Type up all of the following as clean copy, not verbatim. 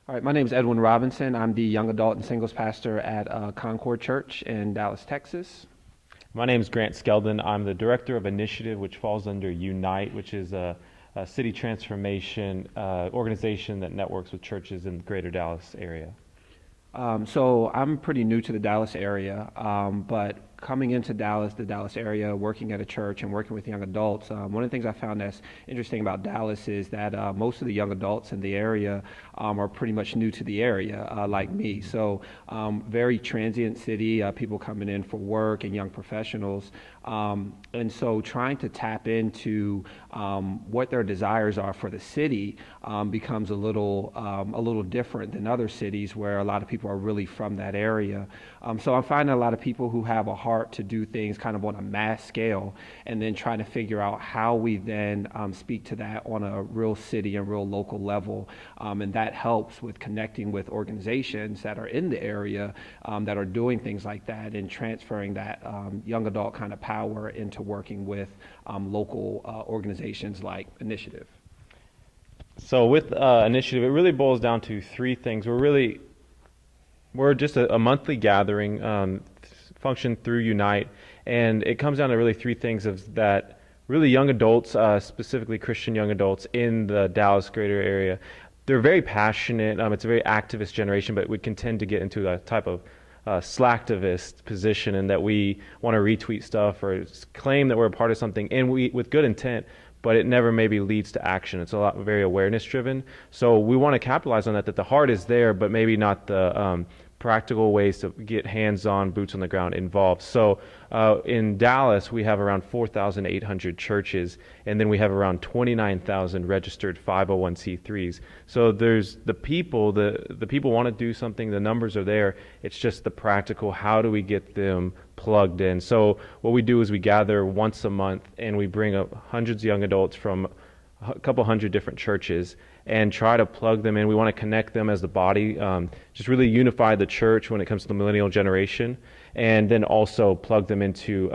All right, my name is Edwin Robinson. I'm the young adult and singles pastor at Concord Church in Dallas, Texas. My name is Grant Skeldon. I'm the director of initiative, which falls under Unite, which is a city transformation organization that networks with churches in the greater Dallas area. So I'm pretty new to the Dallas area, but coming into Dallas, the Dallas area, working at a church and working with young adults, one of the things I found that's interesting about Dallas is that most of the young adults in the area are pretty much new to the area, like me. So very transient city, people coming in for work and young professionals. And so trying to tap into what their desires are for the city becomes a little different than other cities where a lot of people are really from that area. So I'm finding a lot of people who have a heart to do things kind of on a mass scale, and then trying to figure out how we then speak to that on a real city and real local level. And that helps with connecting with organizations that are in the area that are doing things like that and transferring that young adult kind of power into working with local organizations like Initiative. So with initiative, it really boils down to three things. We're just a monthly gathering, function through Unite, and it comes down to really three things of that really young adults, specifically Christian young adults in the Dallas greater area. They're very passionate. It's a very activist generation, but we can tend to get into a type of slacktivist position, and that we want to retweet stuff or claim that we're a part of something, and we with good intent, but it never maybe leads to action. It's a lot very awareness driven. So we want to capitalize on that the heart is there, but maybe not the practical ways to get hands-on, boots on the ground involved. So in Dallas, we have around 4,800 churches, and then we have around 29,000 registered 501c3s. So there's the people want to do something, the numbers are there. It's just the practical, how do we get them plugged in? So what we do is we gather once a month, and we bring up hundreds of young adults from a couple hundred different churches and try to plug them in. We want to connect them as the body, just really unify the church when it comes to the millennial generation, and then also plug them into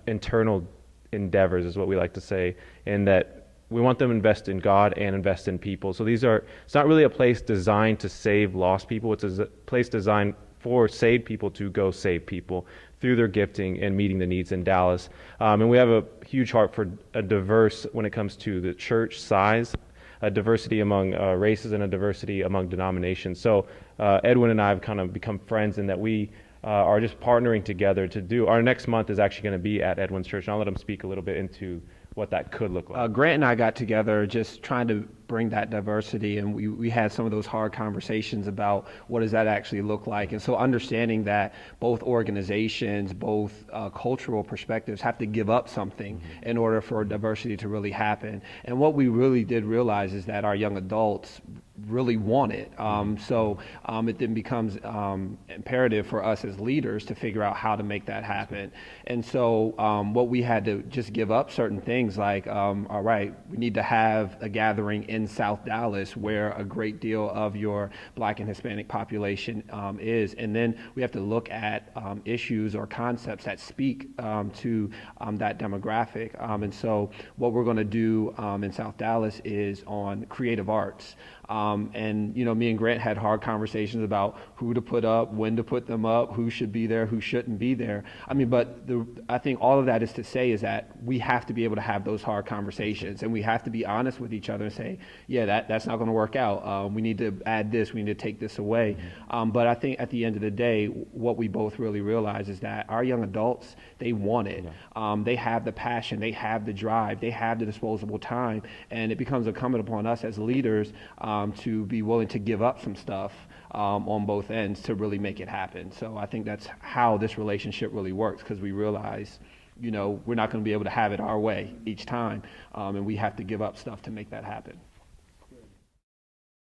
internal endeavors, is what we like to say, and that we want them to invest in God and invest in people. So it's not really a place designed to save lost people. It's a place designed for saved people to go save people through their gifting and meeting the needs in Dallas. And we have a huge heart for a diverse, when it comes to the church size, a diversity among races and a diversity among denominations. So Edwin and I have kind of become friends in that we are just partnering together to do. Our next month is actually going to be at Edwin's church, and I'll let him speak a little bit into what that could look like. Grant and I got together just trying to bring that diversity, and we had some of those hard conversations about what does that actually look like. And so understanding that both organizations, both cultural perspectives have to give up something in order for diversity to really happen. And what we really did realize is that our young adults really want it. So it then becomes imperative for us as leaders to figure out how to make that happen. And so what we had to just give up certain things like, all right, we need to have a gathering in South Dallas where a great deal of your Black and Hispanic population is. And then we have to look at issues or concepts that speak to that demographic. And so what we're going to do in South Dallas is on creative arts. And me and Grant had hard conversations about who to put up, when to put them up, who should be there, who shouldn't be there. But I think all of that is to say is that we have to be able to have those hard conversations, and we have to be honest with each other and say, yeah, that's not going to work out. We need to add this, we need to take this away. But I think at the end of the day, what we both really realize is that our young adults, they want it. They have the passion, they have the drive, they have the disposable time, and it becomes incumbent upon us as leaders to be willing to give up some stuff on both ends to really make it happen. So I think that's how this relationship really works, because we realize, we're not going to be able to have it our way each time, and we have to give up stuff to make that happen.